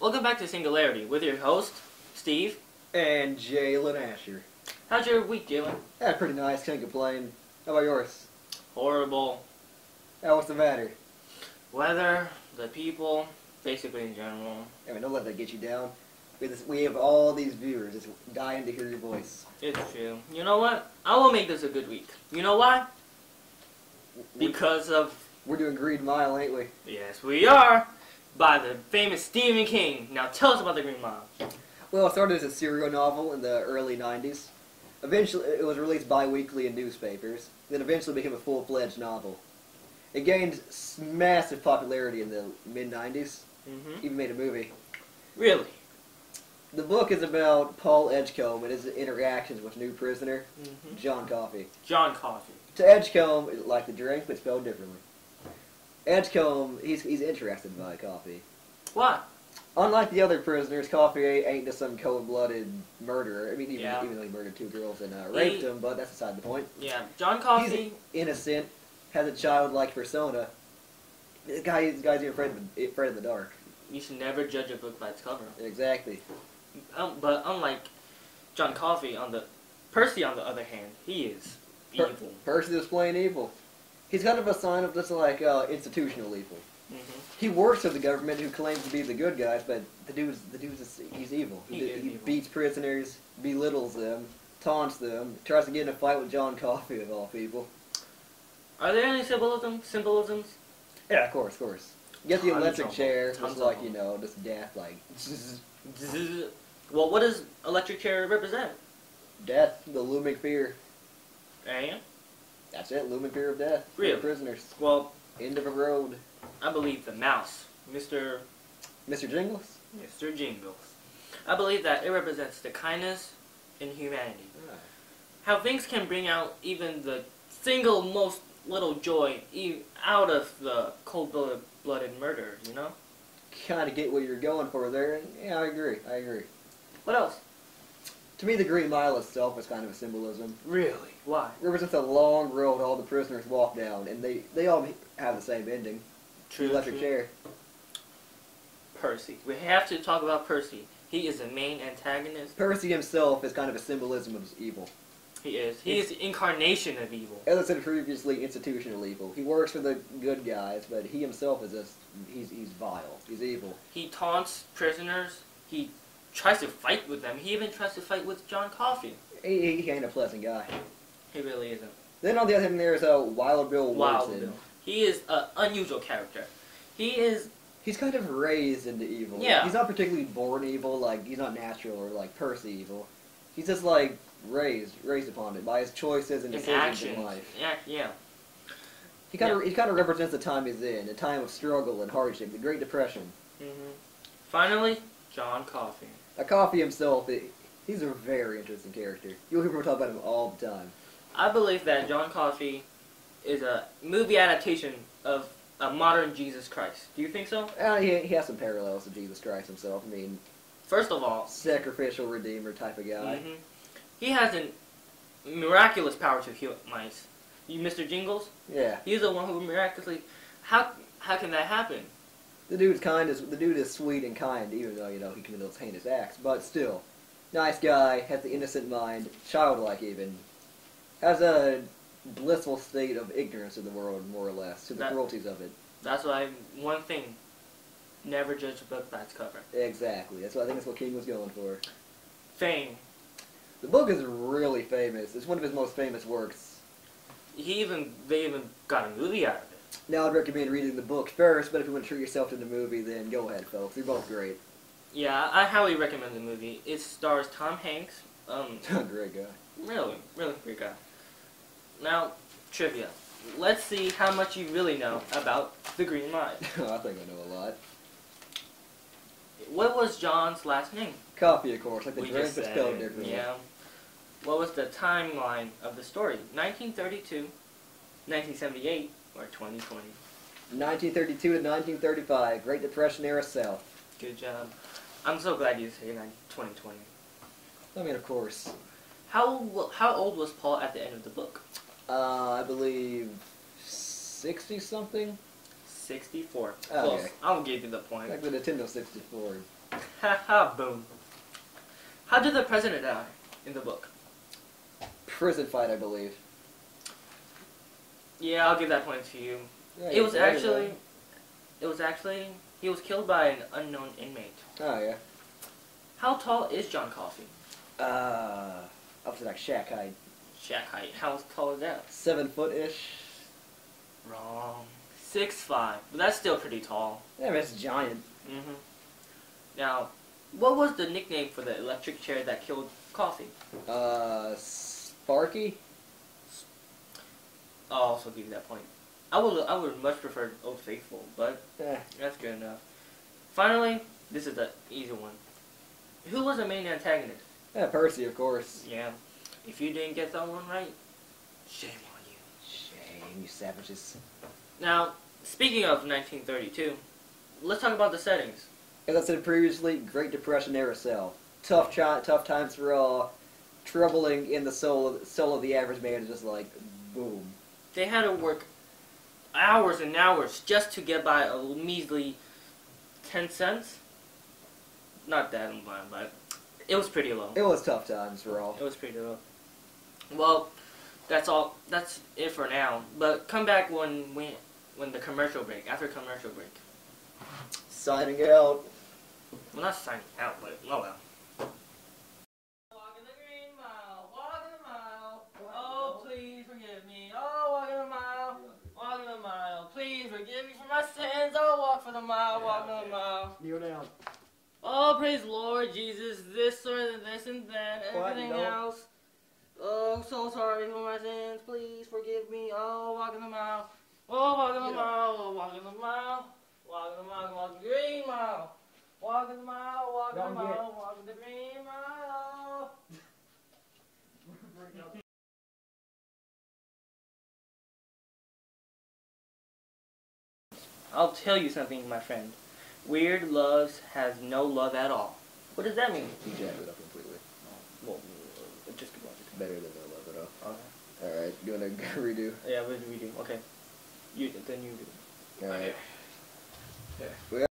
Welcome back to Singularity with your host, Steve. And Jalen Asher. How's your week, Jalen? Yeah, pretty nice. Can't complain. How about yours? Horrible. What's the matter? Weather, the people, basically in general. I mean, don't let that get you down. We have all these viewers just dying to hear your voice. It's true. You know what? I will make this a good week. You know why? Because of... We're doing Green Mile, ain't we? Yes, we are. By the famous Stephen King. Now tell us about the Green Mile. Well, it started as a serial novel in the early 90s. Eventually, it was released bi-weekly in newspapers. Then eventually became a full-fledged novel. It gained massive popularity in the mid-90s. Even made a movie. Really? The book is about Paul Edgecombe and his interactions with new prisoner, John Coffey. John Coffey. To Edgecombe, like the drink, but spelled differently. Edgecombe, he's interested by Coffey. Why? Unlike the other prisoners, Coffey ain't just some cold-blooded murderer. I mean, even though he murdered 2 girls and raped them, but that's beside the point. Yeah, John Coffey... He's innocent, has a childlike persona. This guy's even afraid of the dark. You should never judge a book by its cover. Exactly. But unlike John Coffey, Percy, on the other hand, he is evil. Percy is plain evil. He's kind of a sign of this, like, institutional evil. He works for the government who claims to be the good guys, but he's evil. He beats prisoners, belittles them, taunts them, tries to get in a fight with John Coffey, of all people. Are there any symbolisms? Yeah, of course. You get the electric chair, just like, just death, like... Well, what does electric chair represent? Death, the looming fear. And? That's it, looming fear of death. Really? For prisoners. Well... End of a road. I believe the mouse. Mr. Jingles? Mr. Jingles. I believe that it represents the kindness and humanity. Right. How things can bring out even the single most little joy out of the cold-blooded murder, you know? Kind of get what you're going for there. Yeah, I agree. What else? To me, the Green Mile itself is kind of a symbolism. Really? Why? It represents a long road all the prisoners walk down, and they all have the same ending. True. The electric chair. Percy. We have to talk about Percy. He is the main antagonist. Percy himself is kind of a symbolism of evil. He is. He is the incarnation of evil. As I said previously, institutional evil. He works for the good guys, but he himself is he's vile. He's evil. He taunts prisoners. He tries to fight with them. He even tries to fight with John Coffey. He ain't a pleasant guy. He really isn't. Then on the other hand, there's Wild Bill Wilson. Wild Bill. He is an unusual character. He's kind of raised into evil. Yeah. He's not particularly born evil, like, he's not natural or like Percy evil. He's just like raised upon it by his choices and decisions in life. Yeah. He kind of represents the time he's in, a time of struggle and hardship, the Great Depression. Finally, John Coffey. Coffey himself, he's a very interesting character. You'll hear people talk about him all the time. I believe that John Coffey is a movie adaptation of a modern Jesus Christ. Do you think so? He has some parallels to Jesus Christ himself. I mean, first of all, sacrificial redeemer type of guy. He has a miraculous power to heal mice. You, Mr. Jingles? Yeah. He's the one who miraculously... How can that happen? The dude is sweet and kind, even though, he committed those heinous acts. But still, nice guy, has the innocent mind, childlike even. Has a blissful state of ignorance of the world, more or less, to the cruelties of it. That's why, one thing, never judge a book by its cover. Exactly. I think that's what King was going for. Fame. The book is really famous. It's one of his most famous works. They even got a movie out of it. Now I'd recommend reading the book first, but if you want to treat yourself to the movie, then go ahead, folks. They're both great. Yeah, I highly recommend the movie. It stars Tom Hanks. Great guy. Really great guy. Now, trivia. Let's see how much you really know about the Green Mile. I think I know a lot. What was John's last name? Coffee, of course, like the We drink, just but said spelled it. differently. Yeah. What was the timeline of the story? 1932, 1978, or 2020? 1932 to 1935, Great Depression era South. Good job. I'm so glad you said 2020. I mean, of course. How old was Paul at the end of the book? I believe 60-something? 64. Oh, Close. okay. I'll give you the point. Like the Nintendo 64. Haha, boom. How did the president die in the book? Prison fight, I believe. Yeah, I'll give that point to you. Yeah, It was actually, he was killed by an unknown inmate. Oh, yeah. How tall is John Coffey? Up to like Shaq height. Shaq height. How tall is that? 7 foot-ish. Wrong. 6'5". But that's still pretty tall. Yeah, that's giant. Mm-hmm. Now, what was the nickname for the electric chair that killed Coffey? Sparky? I'll also give you that point. I would much prefer Old Faithful, but that's good enough. Finally, this is the easy one. Who was the main antagonist? Yeah, Percy, of course. Yeah. If you didn't get that one right, shame on you. Shame, you savages. Now, speaking of 1932, let's talk about the settings. As I said previously, Great Depression era South. Tough times for all. Troubling in the soul of the average man is just like, boom. They had to work hours and hours just to get by a measly 10 cents. Not that in mind, but it was pretty low. It was tough times for all. It was pretty low. Well, that's all. That's it for now. But come back when the commercial break. After commercial break. Signing out. Well, not signing out, but oh well. Walking the green mile, walking the mile. Oh, please forgive me. Oh, walking the mile, walking the mile. Please forgive me for my sins. Oh, walk for the mile, walking the mile. Kneel down. Oh, praise Lord Jesus, this or this and that, everything else. Oh, I'm so sorry for my sins. Please forgive me. Oh, walking the mile. Oh, walking the mile. Oh, walking the mile. Walking the mile. Walking the green mile. Walking the mile. Walking the mile. Walking the green mile. I'll tell you something, my friend. Weird loves has no love at all. What does that mean? You jacked it up completely. Well, just keep watching. Better than no love at all. Okay. Alright, you wanna redo? Yeah, we'll redo. Okay. Then you do. Alright. Okay. Yeah.